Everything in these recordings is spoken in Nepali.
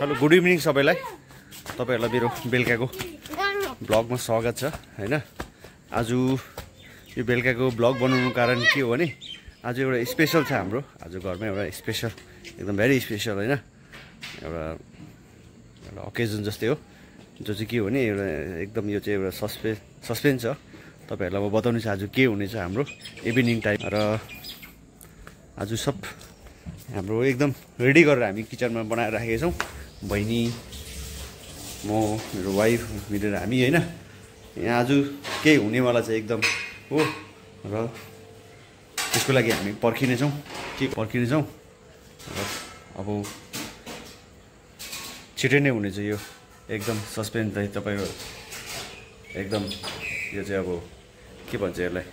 हेलो गुड इभिनिङ सबैलाई। तपाईहरुलाई मेरो बेलुकाको ब्लगमा स्वागत छ हैन। आज यो बेलुकाको ब्लग बनाउनु कारण के हो भने आज एउटा स्पेशल छ हाम्रो। आज घरमा एउटा स्पेशल एकदम भेरी स्पेशल हैन, एउटा ओकेजन जस्तै हो। जो चाहिँ के हो भने एउटा एकदम यो चाहिँ एउटा सस्पेन्स छ। तपाईहरुलाई म बताउने छु आज के हुनेछ हाम्रो इभिनिङ टाइम। र आज सब हाम्रो एकदम रेडी गरेर हामी किचनमा बनाएर राखेका छौं। बहिनी, म, मेरो वाइफ मिलेर हामी हैन यहाँ आज के हुनेवाला चाहिँ एकदम हो। र त्यसको लागि हामी पर्खिनेछौँ के पर्खिनेछौँ। र अब छिटै नै हुनेछ यो एकदम सस्पेन्स। चाहिँ तपाईहरु एकदम यो चाहिँ अब के भन्छ यसलाई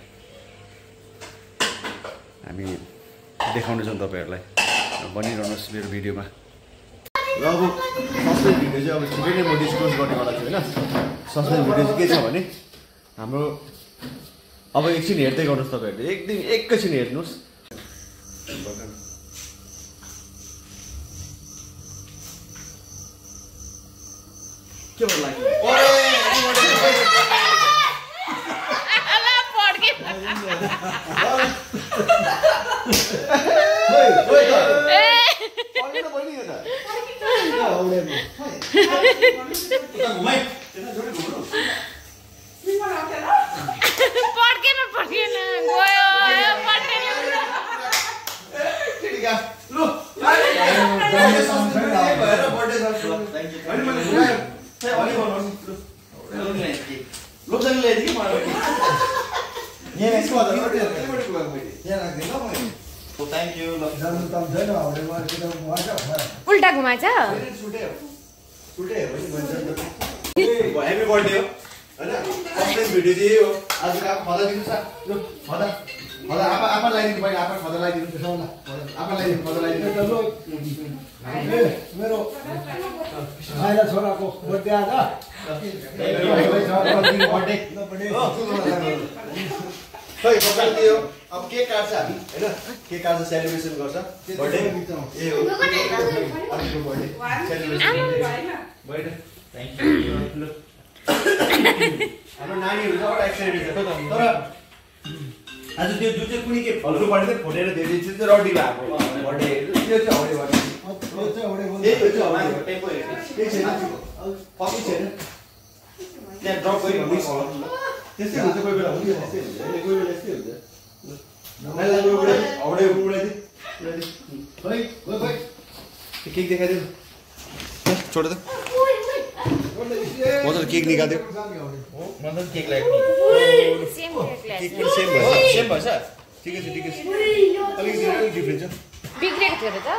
हामी देखाउनेछौँ तपाईहरुलाई। बनिरहनुहोस् मेरो भिडियोमा। र अब सस्पेन्स भिडियो चाहिँ अब छिटै नै म डिस्क्लोज गर्नेवाला छु हैन। सस्पेन्स भिडियो चाहिँ के छ भने हाम्रो अब एकछिन हेर्दै गर्नुहोस् तपाईहरुले, एकैछिन हेर्नुहोस्। के भन्छ लाग्यो उल्टा घुमाछ। ह्यापी बर्थडे हो हैन। सस्पेन्स भिडियो चाहिँ हो। आज खदा दिनु छ ल खदा खदा आपा लगाइदिनु पहिले। आपा खदा लगाइदिनु त्यसो ल आपा लगाइदिनु खदा लगाइदिनु ल। ए मेरो भाइला छोराको बर्थडे आज बर्थडे हो। खै सबैले दियो। अब केक काट्छ हामी हैन, केक काट्छ सेलिब्रेसन गर्छ बर्थडे। ए हो आजको birthday celebration birthday. Thank you. हाम्रो नानीहरु चाहिँ एउटा एक्साइटेड छ। तर आज त्यो जुन चाहिँ कुनै के फलफुल बर्थडे फोटेर धेरै चाहिँ रडी भएको बर्थडे त्यो चाहिँ हौडे बर्थडे। त्यो चाहिँ हौडे ए त्यो चाहिँ हौडे टेम्पो हेर्नु के छैन पक्कै छैन त्यहाँ ड्रप गरी भन्नु छ। त्यस्तै हुन्छ कोही बेला हुन्छ, त्यस्तै हुन्छ कोही बेला यस्तै हुन्छ। नानीलाई हौडे उडाइदिए खै खै खै केक देखाइदियो छोड त मजाले केक निकाल्दियो। मतलब केक लाग्यो सेम केक पनि सेम भएछ। ठिकै छ ठिकै छ। अलिकति डिफ्रेन्ट छ। बिग्रेको थियो र त।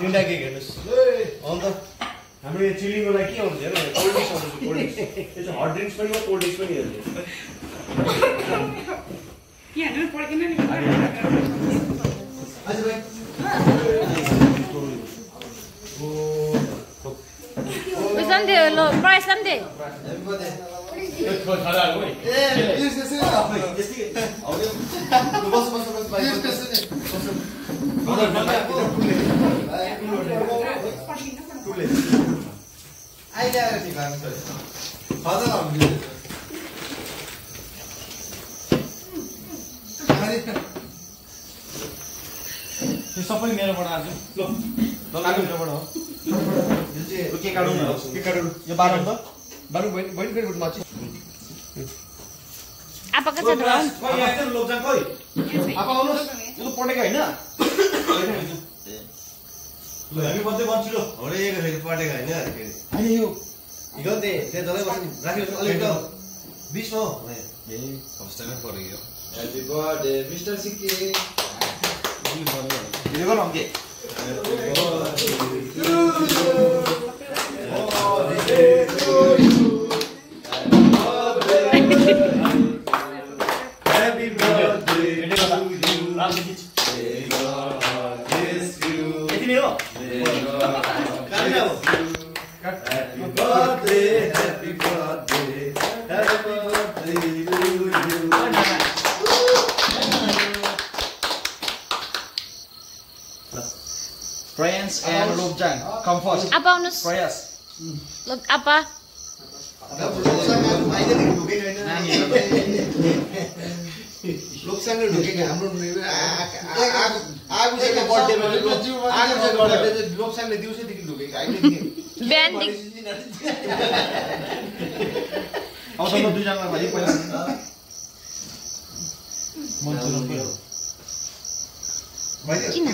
तिनवटा केक हेर्नुहोस्। अन्त हाम्रो यो चिल्लीको लागि के हुन्छ हेर्नु, कोल्ड ड्रिङ्क्स आउँछ। कोल्ड ड्रिङ्क्स त्यो चाहिँ हट ड्रिङ्क्स पनि हो, कोल्ड ड्रिङ्क्स पनि हेर्नु। आज भाइ समझे लो प्राइस समझे। सबै मेरोबाट आज ल मेरोबाट हो। के काटौँ न के काटौँ यो बारौँ त बारौँ बहिनी फेरि उठ्नु माथि आपा कता ड्राउन खै यहाँ चाहिँ लोकजान खै आपा आउनुहोस्। यो त पटेको हैन ल हामी बच्दै बन्छु ल हरेको फेरि पटेको हैन हैन यो हिजो त्यहाँ जलै बस्नु राखेको अलिक त 20 हो ए फर्स्टमै परेको। ह्यापी बर्थडे मिस्टर सिक्की। यो गरौँ के Happy birthday to you. यति नै हो। Happy birthday, happy birthday, happy birthday. Prayans and Lobjang, come first. Apa आउनुहोस् Prayas. ल apa लोकसाङले ढुकेको हाम्रो आगोको बर्थडेमा आगोको बर्थडे लोकसाङले दिउँसैदेखि ढुकेको अहिले बिहानदेखि आउँछ दुईजनालाई भाइ पहिला किन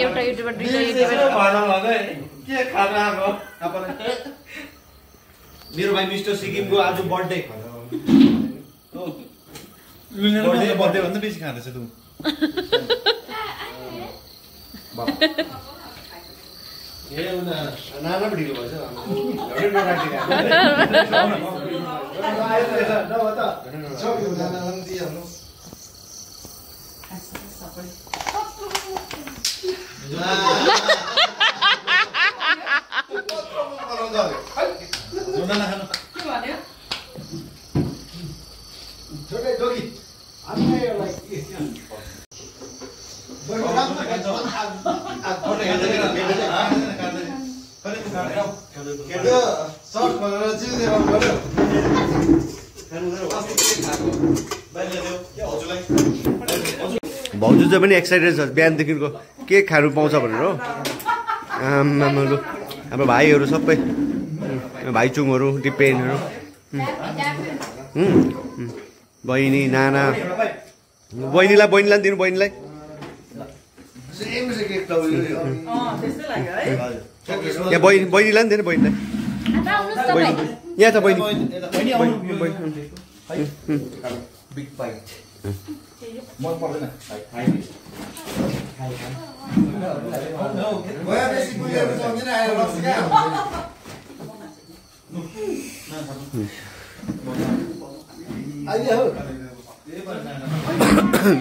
एउटा युट्युबर दुईटा युट्युबर मेरो भाइ मिस्टर सिक्किमको आज बर्थडे बर्थडे भन्दा बेसी खाँदैछ तँ नाना पनि ढिलो भएछ छोटे जोगी भाउजू चाहिँ पनि एक्साइटेड छ बिहानदेखिको के खानु पाउँछ भनेर हो आमामालु हाम्रो भाइहरू सबै भाइचुङहरू डिपेनहरू बहिनी नाना बहिनीलाई दिनु बहिनीलाई यहाँ बहिनीलाई नि दिनु बहिनीलाई यहाँ त बहिनी बिग बाइट मन पर्दैन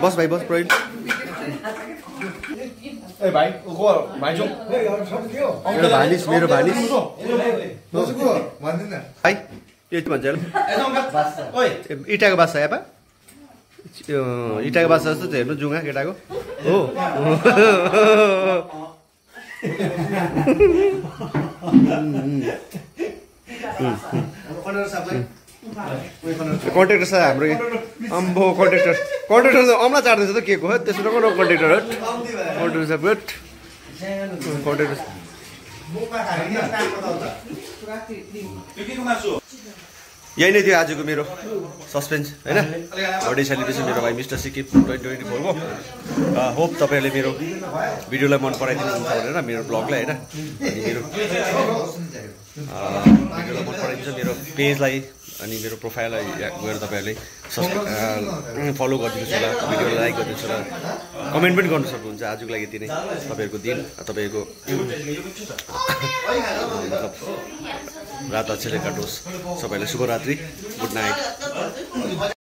बस भाइ बस प्रवीण ए भाइ को भाइजु मेरो भानिस भाइ यो भन्छ ओइ इँटाको बासा यापा इँटाको बासा जस्तो हेर्नु जुङ्गा केटाको हो कन्ट्र्याक्टर छ हाम्रो अम्बो कन्ट्र्याक्टर त अम्ला चाट्दैछ त के को त्यसो नगर कन्ट्र्याक्टर साहब कन्ट्र्याक्टर यही नै थियो आजको मेरो सस्पेन्स होइन बर्थडे सेलिब्रेसन मेरो भाइ मिस्टर सिक्किम 2024 को होप तपाईँहरूले मेरो भिडियोलाई मन पराइदिनुहुन्छ भनेर मेरो ब्लगलाई होइन अनि मेरो भिडियोलाई मन पराइदिन्छ मेरो पेजलाई अनि मेरो प्रोफाइललाई गएर तपाईँहरूले फलो गरिदिनुहोस् होला भिडियोलाई लाइक गरिदिनुहोस् होला कमेन्ट पनि गर्नु सक्नुहुन्छ आजको लागि यति नै तपाईँहरूको दिन तपाईँको मतलब रात अच्छैले काटोस् सबैलाई शुभरात्रि गुड नाइट